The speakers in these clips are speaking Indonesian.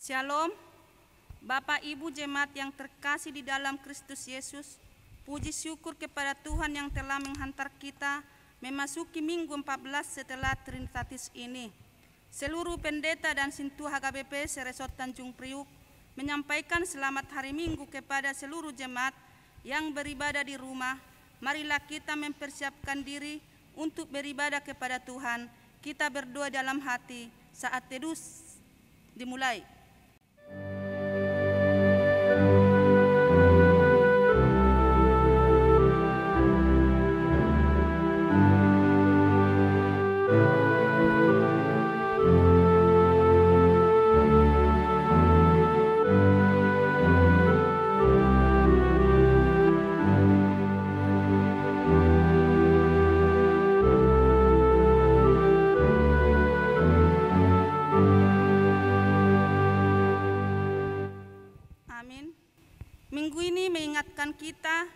Shalom, Bapak Ibu Jemaat yang terkasih di dalam Kristus Yesus. Puji syukur kepada Tuhan yang telah menghantar kita memasuki minggu 14 setelah Trinitatis ini. Seluruh pendeta dan sintu HKBP Seresot Tanjung Priuk menyampaikan selamat hari Minggu kepada seluruh jemaat yang beribadah di rumah. Marilah kita mempersiapkan diri untuk beribadah kepada Tuhan. Kita berdoa dalam hati saat teduh dimulai. Minggu ini mengingatkan kita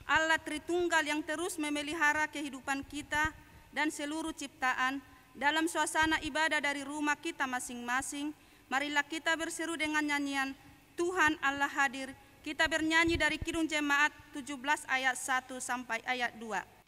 Allah Tritunggal yang terus memelihara kehidupan kita dan seluruh ciptaan. Dalam suasana ibadah dari rumah kita masing-masing, marilah kita berseru dengan nyanyian Tuhan Allah hadir. Kita bernyanyi dari Kidung Jemaat 17 ayat 1 sampai ayat 2.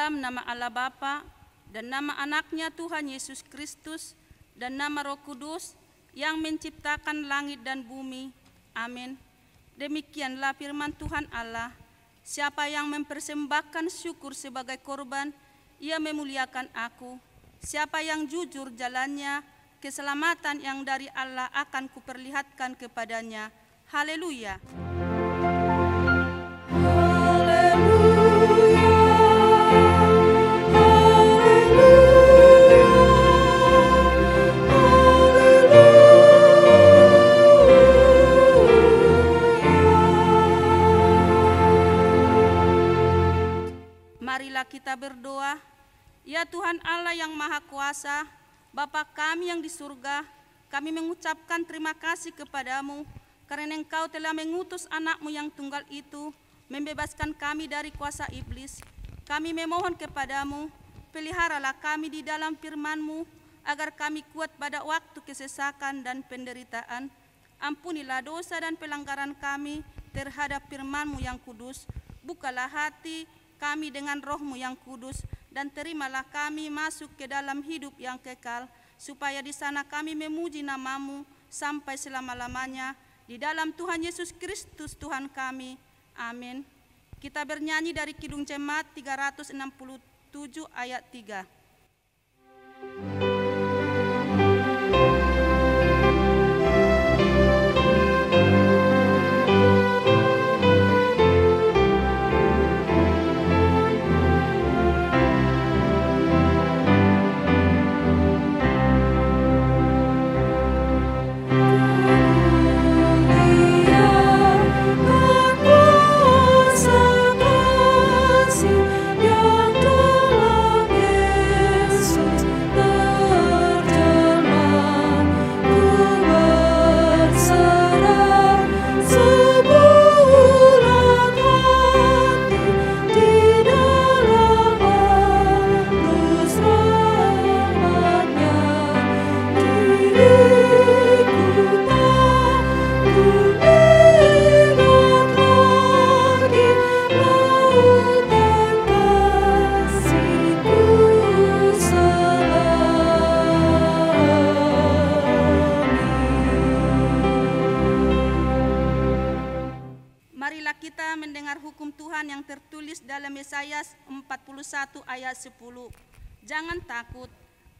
Nama Allah Bapa dan nama anaknya Tuhan Yesus Kristus dan nama Roh Kudus yang menciptakan langit dan bumi. Amin. Demikianlah firman Tuhan Allah. Siapa yang mempersembahkan syukur sebagai korban, ia memuliakan aku. Siapa yang jujur jalannya, keselamatan yang dari Allah akan kuperlihatkan kepadanya. Haleluya. Marilah kita berdoa. Ya Tuhan Allah yang Maha Kuasa, Bapa kami yang di surga, kami mengucapkan terima kasih kepadamu karena Engkau telah mengutus anak-Mu yang tunggal itu, membebaskan kami dari kuasa iblis. Kami memohon kepadamu, peliharalah kami di dalam firman-Mu, agar kami kuat pada waktu kesesakan dan penderitaan. Ampunilah dosa dan pelanggaran kami terhadap firman-Mu yang kudus. Bukalah hati kami dengan Roh-Mu yang kudus, dan terimalah kami masuk ke dalam hidup yang kekal, supaya di sana kami memuji nama-Mu sampai selama-lamanya. Di dalam Tuhan Yesus Kristus Tuhan kami. Amin. Kita bernyanyi dari Kidung Jemaat 367 ayat 3. Yang telah Yesus dalam Yesaya 41 ayat 10. Jangan takut,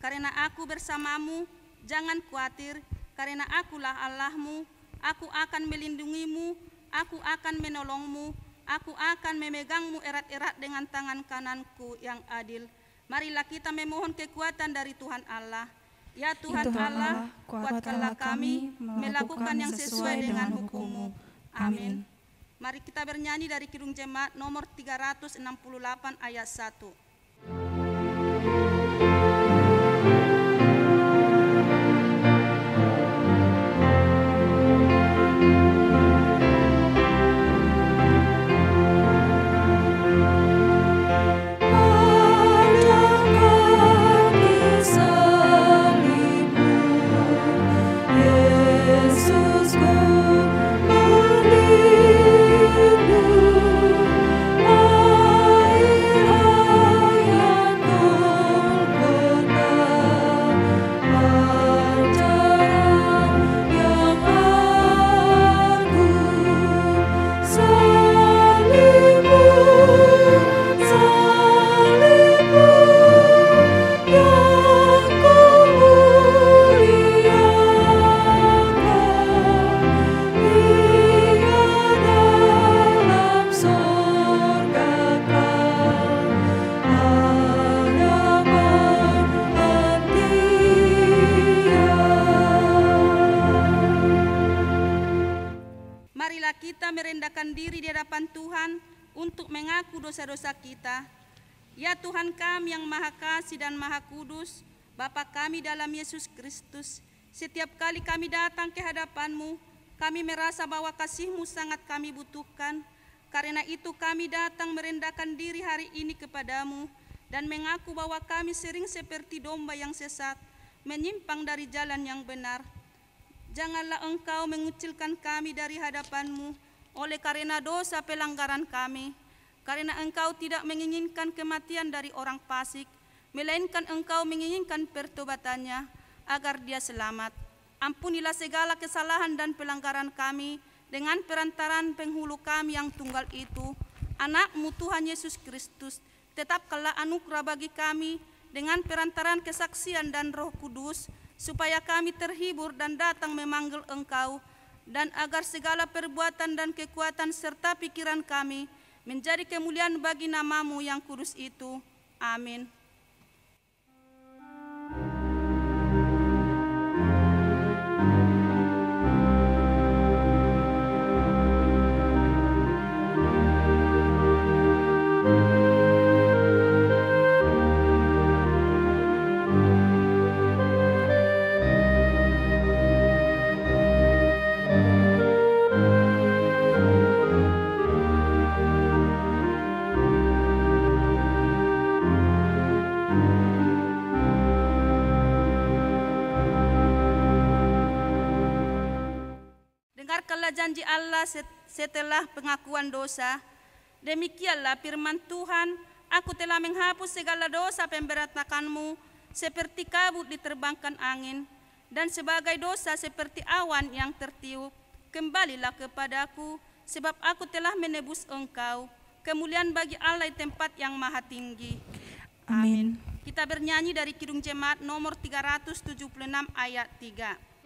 karena aku bersamamu, jangan khawatir, karena akulah Allahmu, aku akan melindungimu, aku akan menolongmu, aku akan memegangmu erat-erat dengan tangan kananku yang adil. Marilah kita memohon kekuatan dari Tuhan Allah. Ya Tuhan Allah, kuatkanlah kami melakukan yang sesuai dengan hukum-Mu. Amin. Mari kita bernyanyi dari Kidung Jemaat nomor 368 ayat 1. Kita merendahkan diri di hadapan Tuhan untuk mengaku dosa-dosa kita. Ya Tuhan kami yang Maha Kasih dan Maha Kudus, Bapa kami dalam Yesus Kristus, setiap kali kami datang ke hadapan-Mu, kami merasa bahwa kasih-Mu sangat kami butuhkan. Karena itu kami datang merendahkan diri hari ini kepadamu dan mengaku bahwa kami sering seperti domba yang sesat, menyimpang dari jalan yang benar. Janganlah Engkau mengucilkan kami dari hadapan-Mu oleh karena dosa pelanggaran kami. Karena Engkau tidak menginginkan kematian dari orang fasik, melainkan Engkau menginginkan pertobatannya agar dia selamat. Ampunilah segala kesalahan dan pelanggaran kami dengan perantaraan penghulu kami yang tunggal itu, Anak-Mu Tuhan Yesus Kristus. Tetapkanlah anugerah bagi kami dengan perantaraan kesaksian dan Roh Kudus, supaya kami terhibur dan datang memanggil Engkau, dan agar segala perbuatan dan kekuatan serta pikiran kami menjadi kemuliaan bagi nama-Mu yang kudus itu. Amin. Dengarkanlah janji Allah setelah pengakuan dosa. Demikianlah firman Tuhan, aku telah menghapus segala dosa pemberontakanmu, seperti kabut diterbangkan angin, dan sebagai dosa seperti awan yang tertiup. Kembalilah kepadaku, sebab aku telah menebus engkau. Kemuliaan bagi Allah di tempat yang maha tinggi. Amin. Kita bernyanyi dari Kidung Jemaat nomor 376 ayat 3.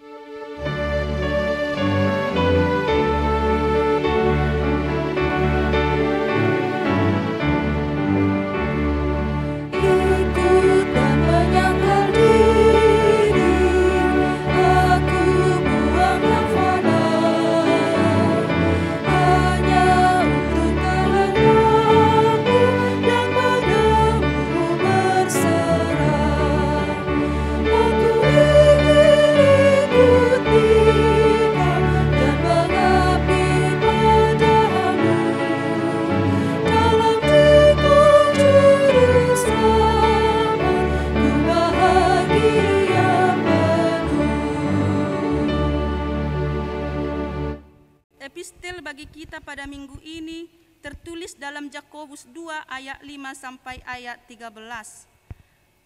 Epistel bagi kita pada minggu ini tertulis dalam Yakobus 2 ayat 5 sampai ayat 13.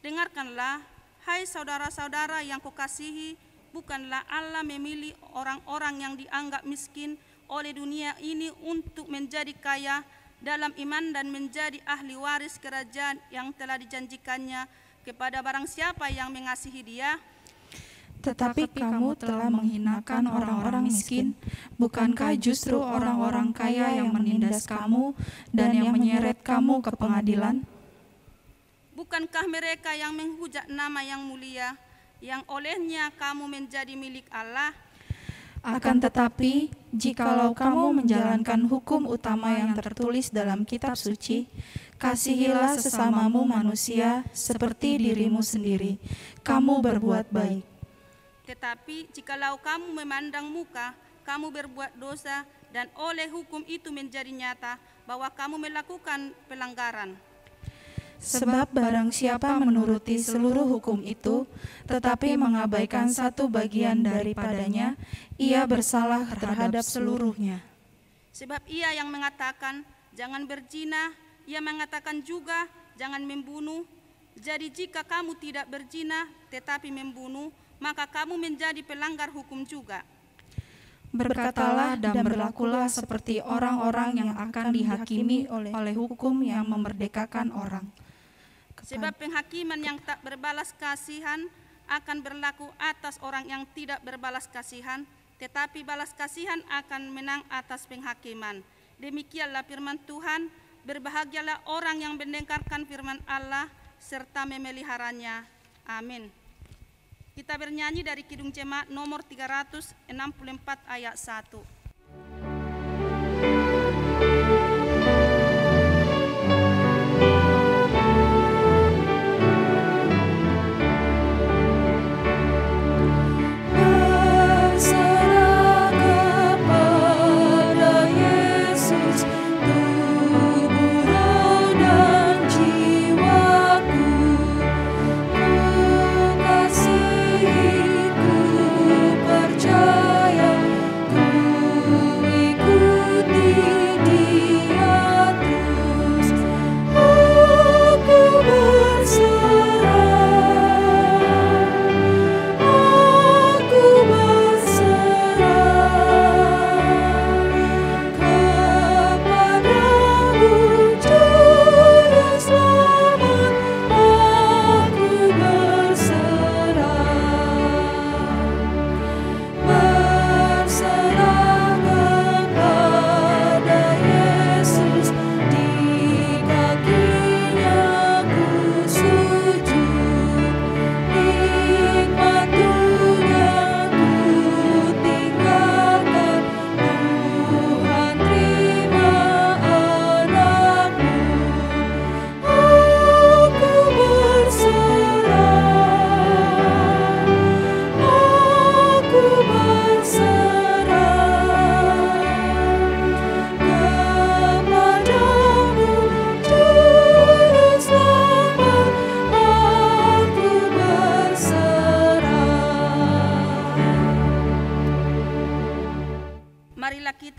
Dengarkanlah, hai saudara-saudara yang kukasihi, bukanlah Allah memilih orang-orang yang dianggap miskin oleh dunia ini untuk menjadi kaya dalam iman dan menjadi ahli waris kerajaan yang telah dijanjikannya kepada barang siapa yang mengasihi Dia. Tetapi kamu telah menghinakan orang-orang miskin. Bukankah justru orang-orang kaya yang menindas kamu dan yang menyeret kamu ke pengadilan? Bukankah mereka yang menghujat nama yang mulia, yang olehnya kamu menjadi milik Allah? Akan tetapi, jikalau kamu menjalankan hukum utama yang tertulis dalam kitab suci, kasihilah sesamamu manusia seperti dirimu sendiri, kamu berbuat baik. Tetapi jikalau kamu memandang muka, kamu berbuat dosa, dan oleh hukum itu menjadi nyata bahwa kamu melakukan pelanggaran. Sebab barang siapa menuruti seluruh hukum itu, tetapi mengabaikan satu bagian daripadanya, ia bersalah terhadap seluruhnya. Sebab ia yang mengatakan, jangan berzina, ia mengatakan juga, jangan membunuh. Jadi jika kamu tidak berzina, tetapi membunuh, maka kamu menjadi pelanggar hukum juga. Berkatalah dan berlakulah seperti orang-orang yang akan dihakimi oleh hukum yang memerdekakan orang. Sebab penghakiman yang tak berbalas kasihan akan berlaku atas orang yang tidak berbalas kasihan, tetapi balas kasihan akan menang atas penghakiman. Demikianlah firman Tuhan, berbahagialah orang yang mendengarkan firman Allah serta memeliharanya. Amin. Kita bernyanyi dari Kidung Jemaat nomor 364 ayat 1.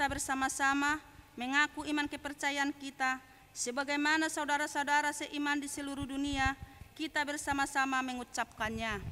Bersama-sama mengaku iman kepercayaan kita sebagaimana saudara-saudara seiman di seluruh dunia, kita bersama-sama mengucapkannya.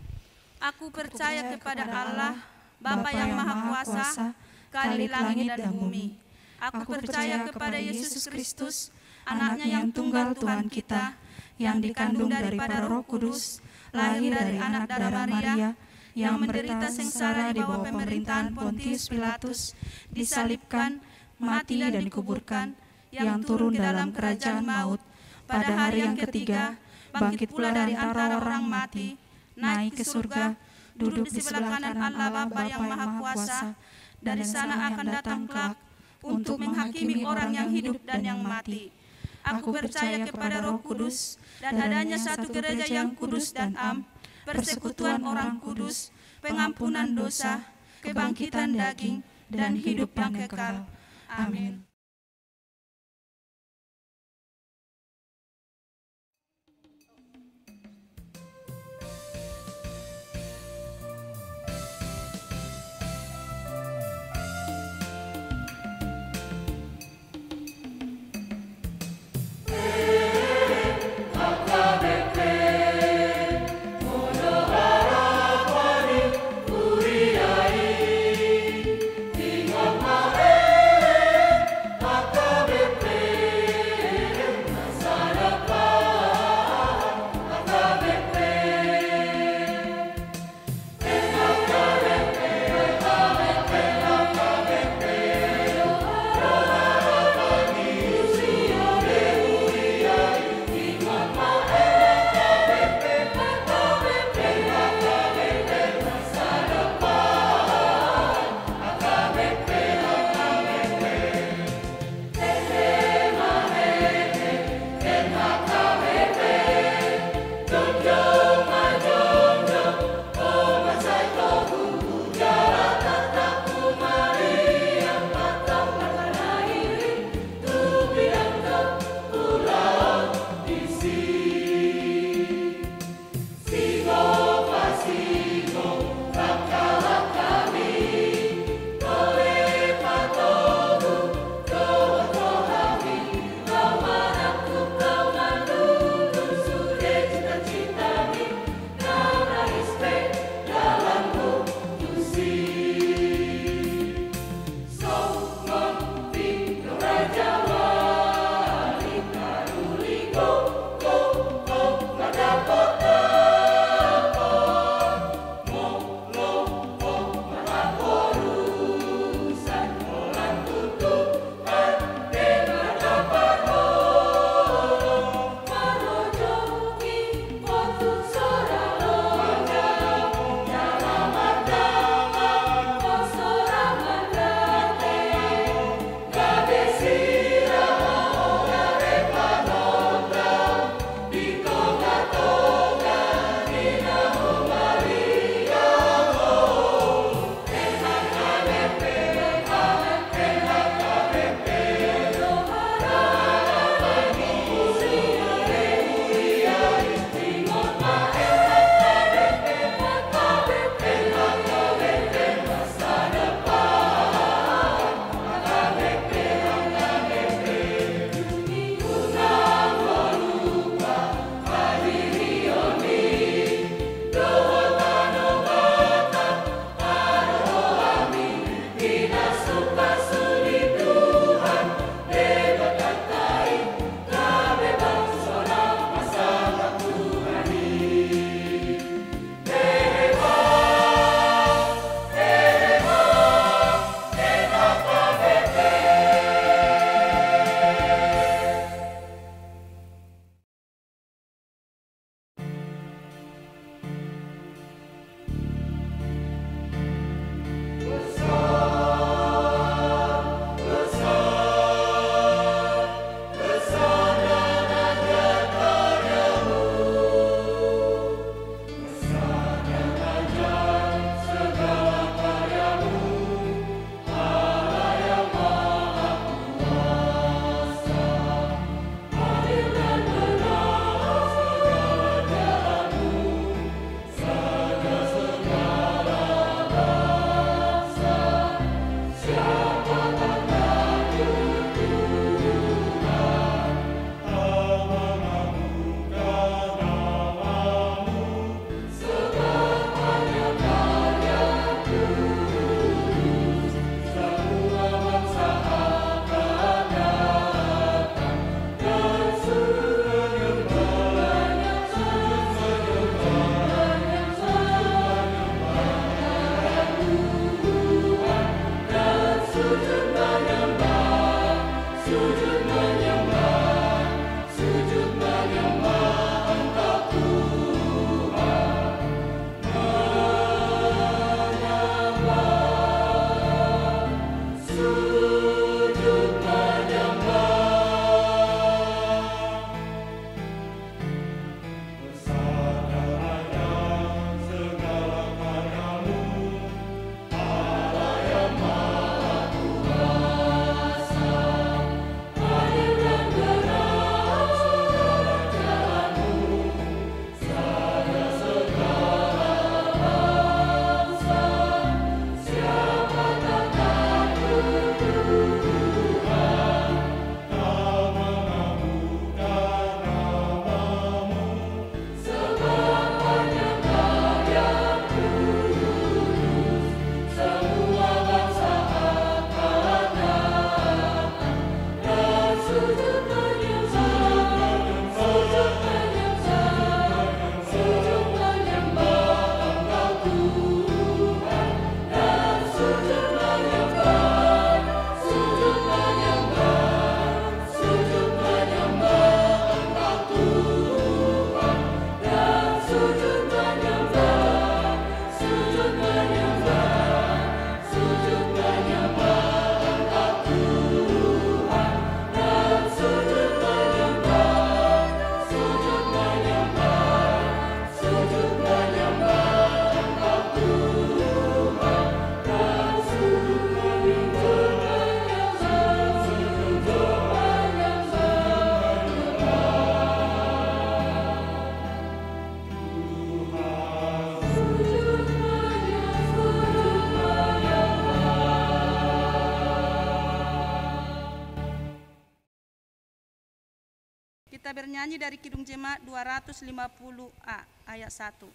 Aku percaya kepada Allah, Bapa yang Maha Kuasa, Kali langit dan bumi. Aku percaya kepada Yesus Kristus, Anaknya yang tunggal Tuhan kita, yang dikandung daripada Roh Kudus, lahir dari anak darah Maria, yang menderita sengsara di bawah pemerintahan Pontius Pilatus, disalibkan, mati dan dikuburkan, yang turun ke dalam kerajaan maut, pada hari yang ketiga, bangkit pula dari antara orang mati, naik ke surga, duduk di sebelah kanan Allah Bapa yang Maha Kuasa, dari sana akan datang kelak, untuk menghakimi orang yang hidup dan yang mati. Aku percaya kepada Roh Kudus, dan adanya satu gereja yang kudus dan am, persekutuan orang kudus, pengampunan dosa, kebangkitan daging, dan hidup yang kekal. Amin. Kita bernyanyi dari Kidung Jemaat 250A ayat 1.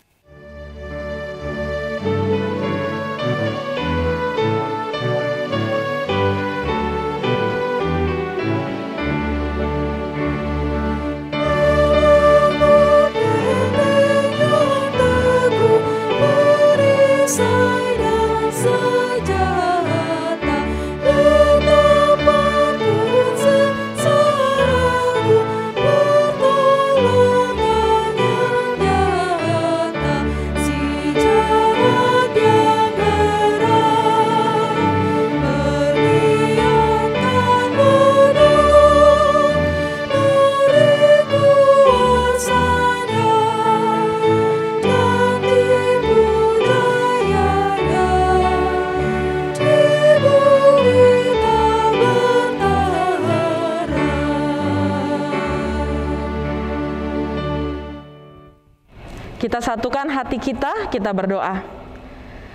Kita satukan hati kita berdoa.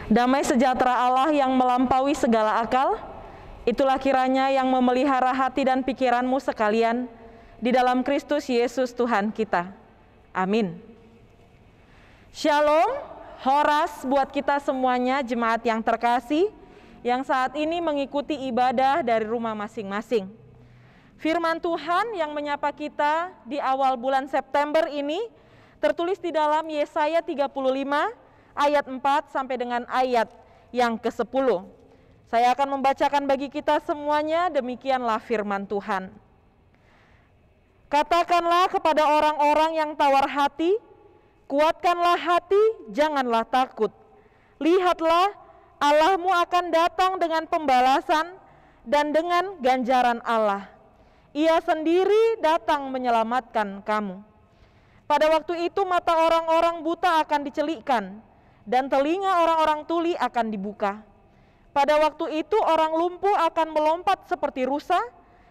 Damai sejahtera Allah yang melampaui segala akal, itulah kiranya yang memelihara hati dan pikiranmu sekalian di dalam Kristus Yesus Tuhan kita. Amin. Shalom, horas buat kita semuanya jemaat yang terkasih, yang saat ini mengikuti ibadah dari rumah masing-masing. Firman Tuhan yang menyapa kita di awal bulan September ini tertulis di dalam Yesaya 35 ayat 4 sampai dengan ayat yang ke-10. Saya akan membacakan bagi kita semuanya, demikianlah firman Tuhan. Katakanlah kepada orang-orang yang tawar hati, kuatkanlah hati, janganlah takut. Lihatlah, Allahmu akan datang dengan pembalasan dan dengan ganjaran Allah. Ia sendiri datang menyelamatkan kamu. Pada waktu itu mata orang-orang buta akan dicelikkan, dan telinga orang-orang tuli akan dibuka. Pada waktu itu orang lumpuh akan melompat seperti rusa,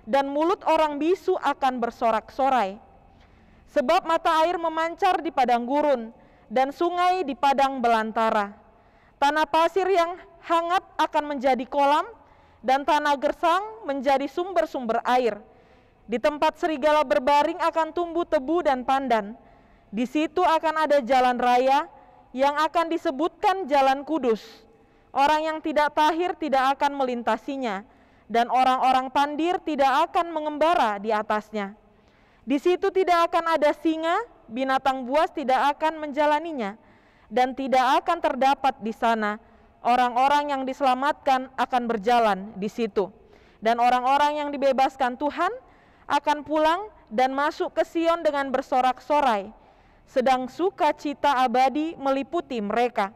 dan mulut orang bisu akan bersorak-sorai. Sebab mata air memancar di padang gurun, dan sungai di padang belantara. Tanah pasir yang hangat akan menjadi kolam, dan tanah gersang menjadi sumber-sumber air. Di tempat serigala berbaring akan tumbuh tebu dan pandan. Di situ akan ada jalan raya yang akan disebutkan jalan kudus. Orang yang tidak tahir tidak akan melintasinya, dan orang-orang pandir tidak akan mengembara di atasnya. Di situ tidak akan ada singa, binatang buas tidak akan menjalaninya, dan tidak akan terdapat di sana. Orang-orang yang diselamatkan akan berjalan di situ, dan orang-orang yang dibebaskan Tuhan akan pulang dan masuk ke Sion dengan bersorak-sorai. Sedang sukacita abadi meliputi mereka.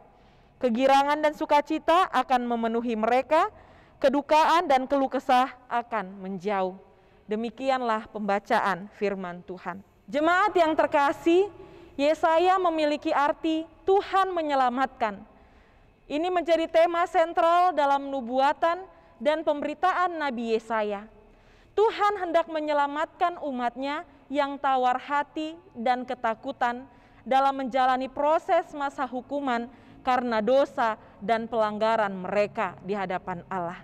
Kegirangan dan sukacita akan memenuhi mereka, kedukaan dan keluh kesah akan menjauh. Demikianlah pembacaan firman Tuhan. Jemaat yang terkasih, Yesaya memiliki arti Tuhan menyelamatkan. Ini menjadi tema sentral dalam nubuatan dan pemberitaan Nabi Yesaya. Tuhan hendak menyelamatkan umatnya yang tawar hati dan ketakutan dalam menjalani proses masa hukuman karena dosa dan pelanggaran mereka di hadapan Allah.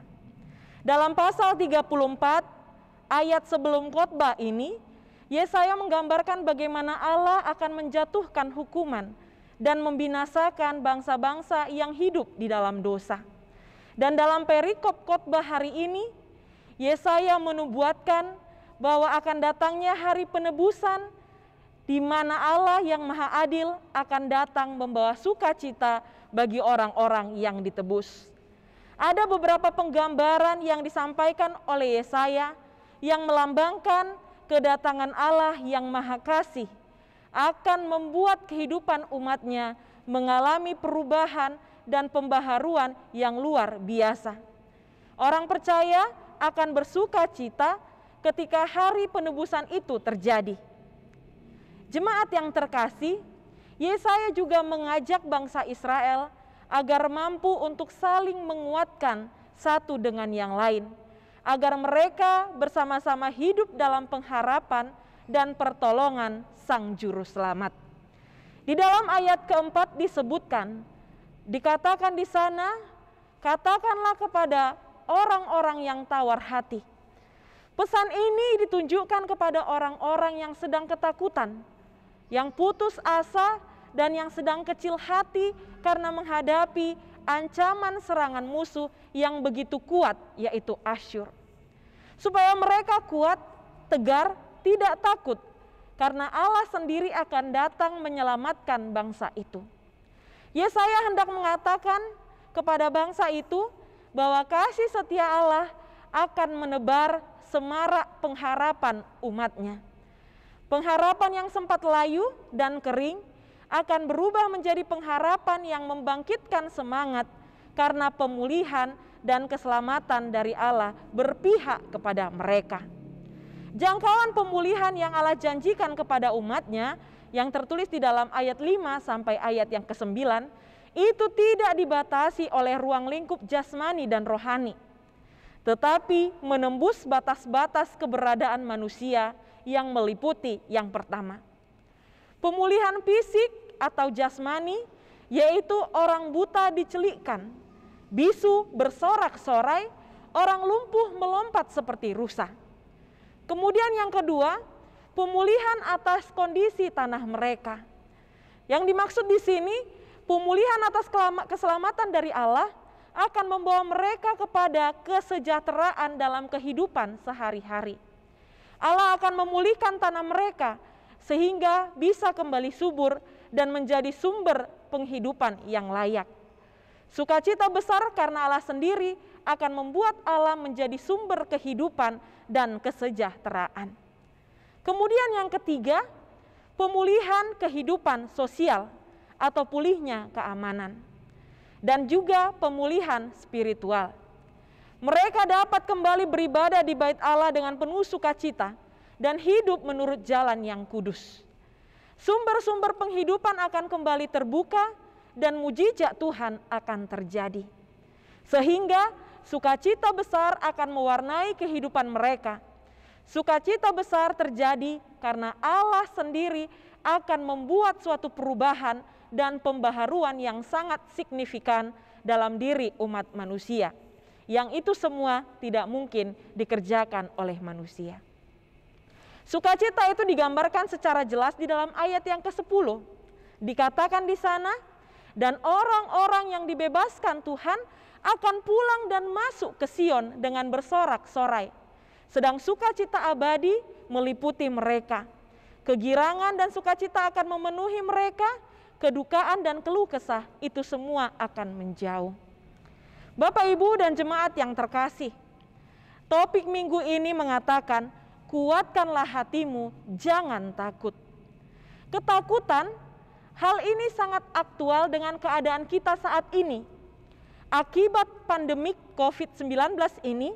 Dalam pasal 34 ayat sebelum khotbah ini, Yesaya menggambarkan bagaimana Allah akan menjatuhkan hukuman dan membinasakan bangsa-bangsa yang hidup di dalam dosa. Dan dalam perikop khotbah hari ini, Yesaya menubuatkan bahwa akan datangnya hari penebusan di mana Allah yang Maha Adil akan datang membawa sukacita bagi orang-orang yang ditebus. Ada beberapa penggambaran yang disampaikan oleh Yesaya yang melambangkan kedatangan Allah yang Maha Kasih akan membuat kehidupan umatnya mengalami perubahan dan pembaharuan yang luar biasa. Orang percaya akan bersukacita ketika hari penebusan itu terjadi. Jemaat yang terkasih, Yesaya juga mengajak bangsa Israel agar mampu untuk saling menguatkan satu dengan yang lain, agar mereka bersama-sama hidup dalam pengharapan dan pertolongan Sang Juru Selamat. Di dalam ayat keempat disebutkan, dikatakan di sana, katakanlah kepada orang-orang yang tawar hati. Pesan ini ditunjukkan kepada orang-orang yang sedang ketakutan, yang putus asa, dan yang sedang kecil hati karena menghadapi ancaman serangan musuh yang begitu kuat, yaitu Asyur. Supaya mereka kuat, tegar, tidak takut, karena Allah sendiri akan datang menyelamatkan bangsa itu. Yesaya hendak mengatakan kepada bangsa itu bahwa kasih setia Allah akan menebar semarak pengharapan umatnya. Pengharapan yang sempat layu dan kering akan berubah menjadi pengharapan yang membangkitkan semangat karena pemulihan dan keselamatan dari Allah berpihak kepada mereka. Jangkauan pemulihan yang Allah janjikan kepada umatnya yang tertulis di dalam ayat 5 sampai ayat yang ke-9 itu tidak dibatasi oleh ruang lingkup jasmani dan rohani, tetapi menembus batas-batas keberadaan manusia yang meliputi yang pertama, pemulihan fisik atau jasmani, yaitu orang buta dicelikkan, bisu bersorak-sorai, orang lumpuh melompat seperti rusa. Kemudian yang kedua, pemulihan atas kondisi tanah mereka. Yang dimaksud di sini, pemulihan atas keselamatan dari Allah akan membawa mereka kepada kesejahteraan dalam kehidupan sehari-hari. Allah akan memulihkan tanah mereka sehingga bisa kembali subur dan menjadi sumber penghidupan yang layak. Sukacita besar karena Allah sendiri akan membuat Allah menjadi sumber kehidupan dan kesejahteraan. Kemudian yang ketiga, pemulihan kehidupan sosial atau pulihnya keamanan. Dan juga pemulihan spiritual. Mereka dapat kembali beribadah di bait Allah dengan penuh sukacita dan hidup menurut jalan yang kudus. Sumber-sumber penghidupan akan kembali terbuka dan mujizat Tuhan akan terjadi. Sehingga sukacita besar akan mewarnai kehidupan mereka. Sukacita besar terjadi karena Allah sendiri akan membuat suatu perubahan dan pembaharuan yang sangat signifikan dalam diri umat manusia. Yang itu semua tidak mungkin dikerjakan oleh manusia. Sukacita itu digambarkan secara jelas di dalam ayat yang ke-10. Dikatakan di sana, dan orang-orang yang dibebaskan Tuhan akan pulang dan masuk ke Sion dengan bersorak-sorai. Sedang sukacita abadi meliputi mereka. Kegirangan dan sukacita akan memenuhi mereka, kedukaan dan keluh kesah itu semua akan menjauh. Bapak, Ibu, dan jemaat yang terkasih, topik minggu ini mengatakan, kuatkanlah hatimu, jangan takut. Ketakutan, hal ini sangat aktual dengan keadaan kita saat ini. Akibat pandemik COVID-19 ini,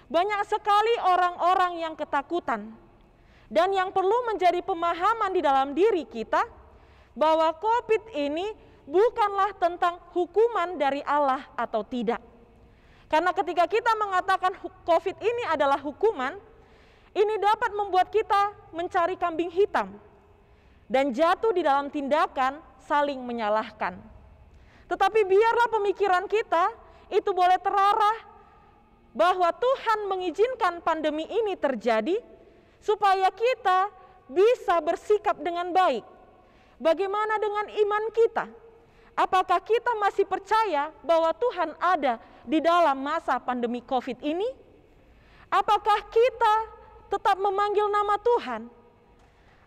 banyak sekali orang-orang yang ketakutan. Dan yang perlu menjadi pemahaman di dalam diri kita, bahwa COVID ini bukanlah tentang hukuman dari Allah atau tidak. Karena ketika kita mengatakan COVID ini adalah hukuman, ini dapat membuat kita mencari kambing hitam dan jatuh di dalam tindakan saling menyalahkan. Tetapi biarlah pemikiran kita itu boleh terarah bahwa Tuhan mengizinkan pandemi ini terjadi supaya kita bisa bersikap dengan baik. Bagaimana dengan iman kita? Apakah kita masih percaya bahwa Tuhan ada di dalam masa pandemi COVID ini? Apakah kita tetap memanggil nama Tuhan?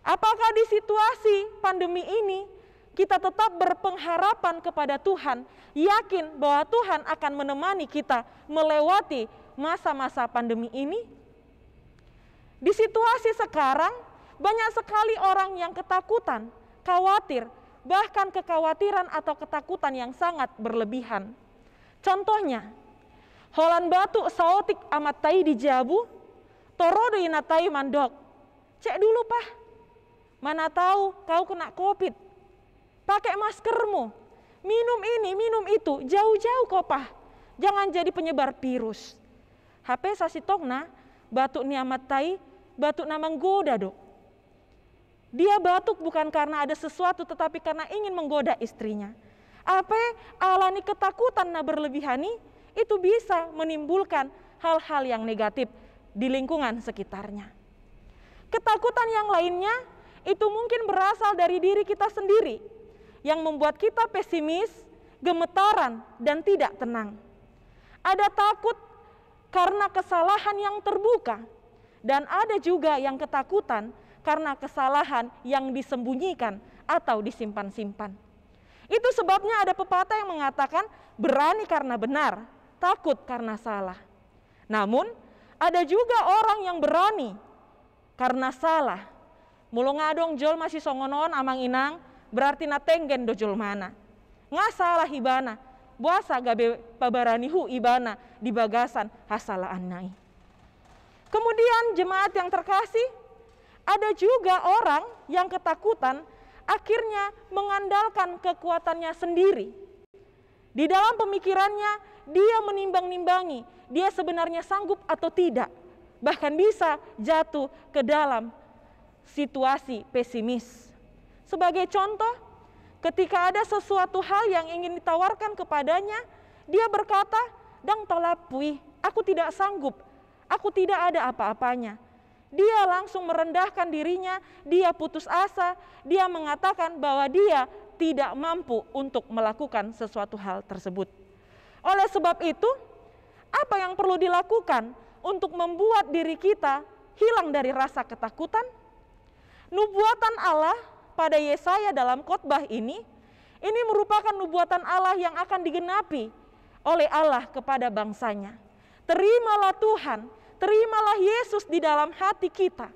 Apakah di situasi pandemi ini kita tetap berpengharapan kepada Tuhan, yakin bahwa Tuhan akan menemani kita melewati masa-masa pandemi ini? Di situasi sekarang, banyak sekali orang yang ketakutan, khawatir, bahkan kekhawatiran atau ketakutan yang sangat berlebihan. Contohnya, holan batuk saotik amat tai di jabu, torodo inatai mandok. Cek dulu, Pak, mana tahu kau kena COVID. Pakai maskermu, minum ini, minum itu, jauh-jauh kok, Pak. Jangan jadi penyebar virus. HP sasitokna, batuk ni amat tai, batuk namang goda, Dok. Dia batuk bukan karena ada sesuatu, tetapi karena ingin menggoda istrinya. Apa alani ketakutan na berlebihani, itu bisa menimbulkan hal-hal yang negatif di lingkungan sekitarnya. Ketakutan yang lainnya itu mungkin berasal dari diri kita sendiri yang membuat kita pesimis, gemetaran, dan tidak tenang. Ada takut karena kesalahan yang terbuka, dan ada juga yang ketakutan karena kesalahan yang disembunyikan atau disimpan-simpan. Itu sebabnya ada pepatah yang mengatakan berani karena benar, takut karena salah. Namun ada juga orang yang berani karena salah. Mulu ngadong jol masih songonon amang inang berarti natenggen dojol mana. Nggak salah ibana, buasa gabe pabaranihu ibana di bagasan hasala annai. Kemudian jemaat yang terkasih, ada juga orang yang ketakutan akhirnya mengandalkan kekuatannya sendiri. Di dalam pemikirannya dia menimbang-nimbangi dia sebenarnya sanggup atau tidak. Bahkan bisa jatuh ke dalam situasi pesimis. Sebagai contoh, ketika ada sesuatu hal yang ingin ditawarkan kepadanya, dia berkata, "Dang tolapui, aku tidak sanggup, aku tidak ada apa-apanya." Dia langsung merendahkan dirinya, dia putus asa, dia mengatakan bahwa dia tidak mampu untuk melakukan sesuatu hal tersebut. Oleh sebab itu, apa yang perlu dilakukan untuk membuat diri kita hilang dari rasa ketakutan? Nubuatan Allah pada Yesaya dalam khotbah ini merupakan nubuatan Allah yang akan digenapi oleh Allah kepada bangsanya. Terimalah Tuhan, terimalah Yesus di dalam hati kita.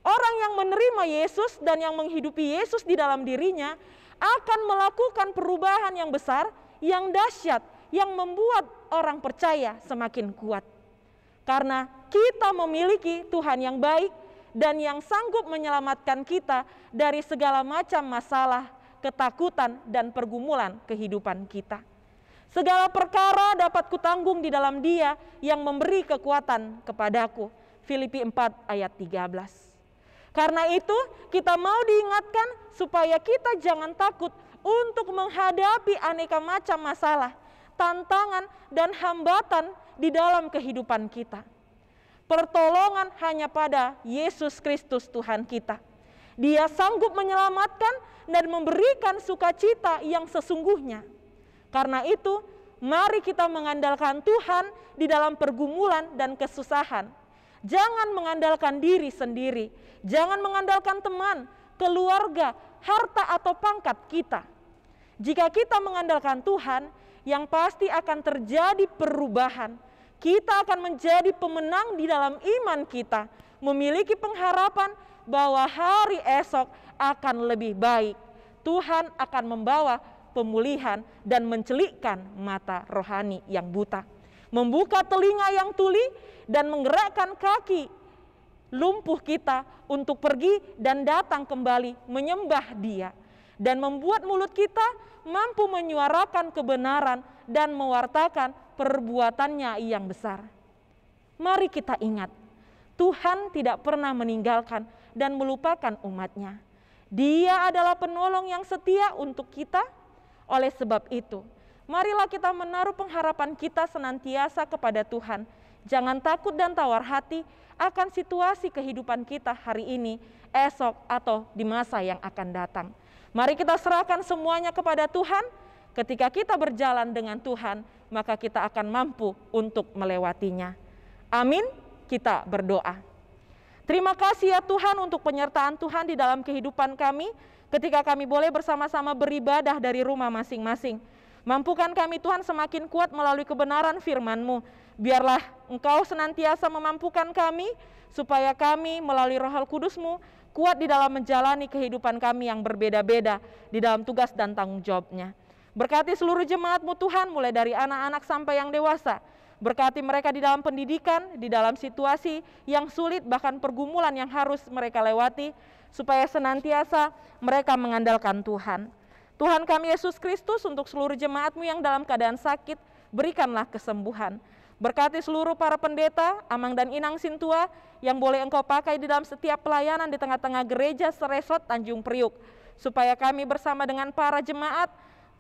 Orang yang menerima Yesus dan yang menghidupi Yesus di dalam dirinya akan melakukan perubahan yang besar, yang dahsyat, yang membuat orang percaya semakin kuat. Karena kita memiliki Tuhan yang baik dan yang sanggup menyelamatkan kita dari segala macam masalah, ketakutan, dan pergumulan kehidupan kita. Segala perkara dapat kutanggung di dalam Dia yang memberi kekuatan kepadaku. Filipi 4 ayat 13. Karena itu kita mau diingatkan supaya kita jangan takut untuk menghadapi aneka macam masalah, tantangan, dan hambatan di dalam kehidupan kita. Pertolongan hanya pada Yesus Kristus Tuhan kita. Dia sanggup menyelamatkan dan memberikan sukacita yang sesungguhnya. Karena itu, mari kita mengandalkan Tuhan di dalam pergumulan dan kesusahan. Jangan mengandalkan diri sendiri, jangan mengandalkan teman, keluarga, harta atau pangkat kita. Jika kita mengandalkan Tuhan, yang pasti akan terjadi perubahan. Kita akan menjadi pemenang di dalam iman kita, memiliki pengharapan bahwa hari esok akan lebih baik. Tuhan akan membawa pemulihan dan mencelikkan mata rohani yang buta, membuka telinga yang tuli, dan menggerakkan kaki lumpuh kita untuk pergi dan datang kembali menyembah Dia, dan membuat mulut kita mampu menyuarakan kebenaran dan mewartakan perbuatannya yang besar. Mari kita ingat, Tuhan tidak pernah meninggalkan dan melupakan umat-Nya. Dia adalah penolong yang setia untuk kita. Oleh sebab itu, marilah kita menaruh pengharapan kita senantiasa kepada Tuhan. Jangan takut dan tawar hati akan situasi kehidupan kita hari ini, esok, atau di masa yang akan datang. Mari kita serahkan semuanya kepada Tuhan. Ketika kita berjalan dengan Tuhan, maka kita akan mampu untuk melewatinya. Amin. Kita berdoa. Terima kasih ya Tuhan untuk penyertaan Tuhan di dalam kehidupan kami, ketika kami boleh bersama-sama beribadah dari rumah masing-masing. Mampukan kami Tuhan semakin kuat melalui kebenaran firman-Mu. Biarlah Engkau senantiasa memampukan kami, supaya kami melalui Roh Kudus-Mu kuat di dalam menjalani kehidupan kami yang berbeda-beda di dalam tugas dan tanggung jawabnya. Berkati seluruh jemaat-Mu Tuhan, mulai dari anak-anak sampai yang dewasa. Berkati mereka di dalam pendidikan, di dalam situasi yang sulit, bahkan pergumulan yang harus mereka lewati, supaya senantiasa mereka mengandalkan Tuhan. Tuhan kami Yesus Kristus, untuk seluruh jemaat-Mu yang dalam keadaan sakit, berikanlah kesembuhan. Berkati seluruh para pendeta, Amang dan Inang Sintua, yang boleh Engkau pakai di dalam setiap pelayanan di tengah-tengah gereja Seresot Tanjung Priuk, supaya kami bersama dengan para jemaat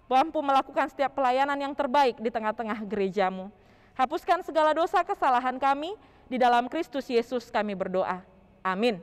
mampu melakukan setiap pelayanan yang terbaik di tengah-tengah gereja-Mu. Hapuskan segala dosa kesalahan kami, Di dalam Kristus Yesus kami berdoa. Amin.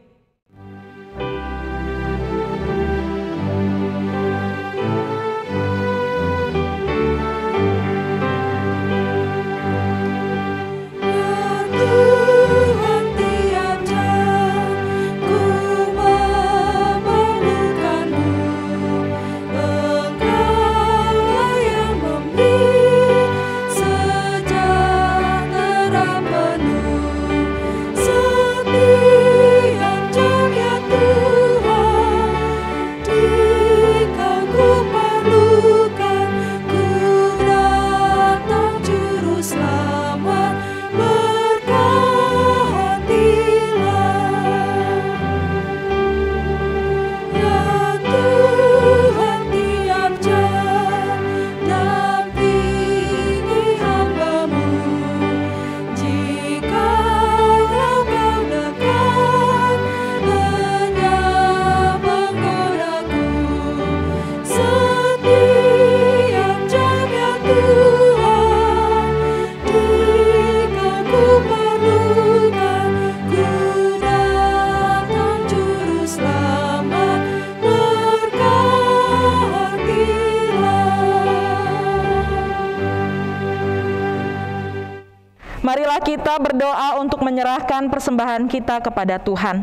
Marilah kita berdoa untuk menyerahkan persembahan kita kepada Tuhan.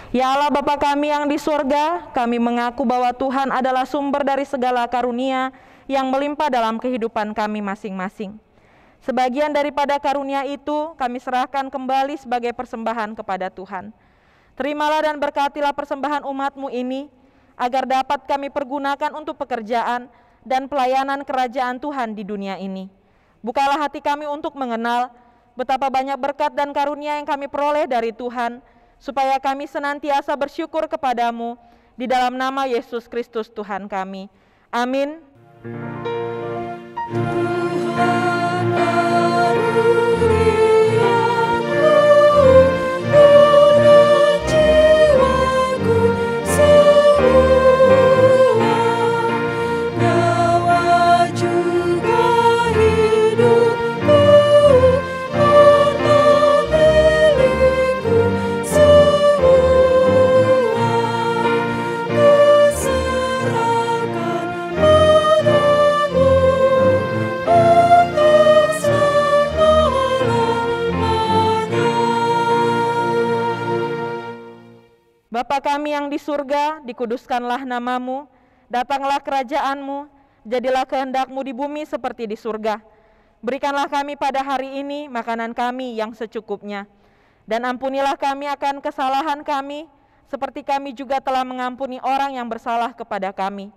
Ya Allah Bapa kami yang di surga, kami mengaku bahwa Tuhan adalah sumber dari segala karunia yang melimpah dalam kehidupan kami masing-masing. Sebagian daripada karunia itu kami serahkan kembali sebagai persembahan kepada Tuhan. Terimalah dan berkatilah persembahan umat-Mu ini, agar dapat kami pergunakan untuk pekerjaan dan pelayanan kerajaan Tuhan di dunia ini. Bukalah hati kami untuk mengenal betapa banyak berkat dan karunia yang kami peroleh dari Tuhan, supaya kami senantiasa bersyukur kepadamu di dalam nama Yesus Kristus Tuhan kami. Amin. Bapa kami yang di surga, dikuduskanlah nama-Mu, datanglah kerajaan-Mu, jadilah kehendak-Mu di bumi seperti di surga. Berikanlah kami pada hari ini makanan kami yang secukupnya, dan ampunilah kami akan kesalahan kami, seperti kami juga telah mengampuni orang yang bersalah kepada kami.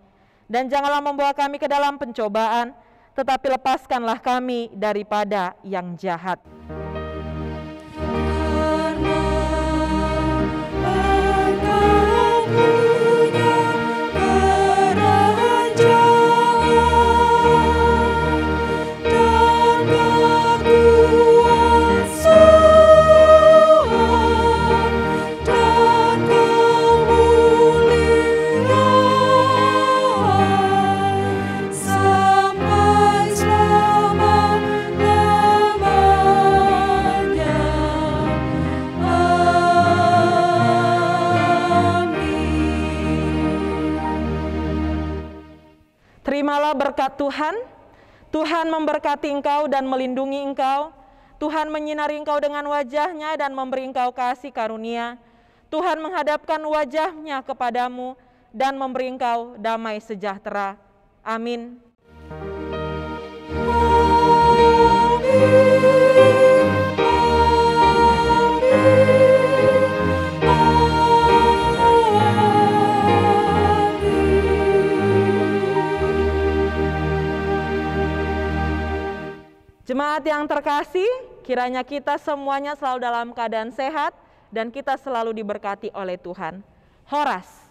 Dan janganlah membawa kami ke dalam pencobaan, tetapi lepaskanlah kami daripada yang jahat. Terimalah berkat Tuhan. Tuhan memberkati engkau dan melindungi engkau. Tuhan menyinari engkau dengan wajah-Nya dan memberi engkau kasih karunia. Tuhan menghadapkan wajah-Nya kepadamu dan memberi engkau damai sejahtera. Amin. Jemaat yang terkasih, kiranya kita semuanya selalu dalam keadaan sehat dan kita selalu diberkati oleh Tuhan. Horas.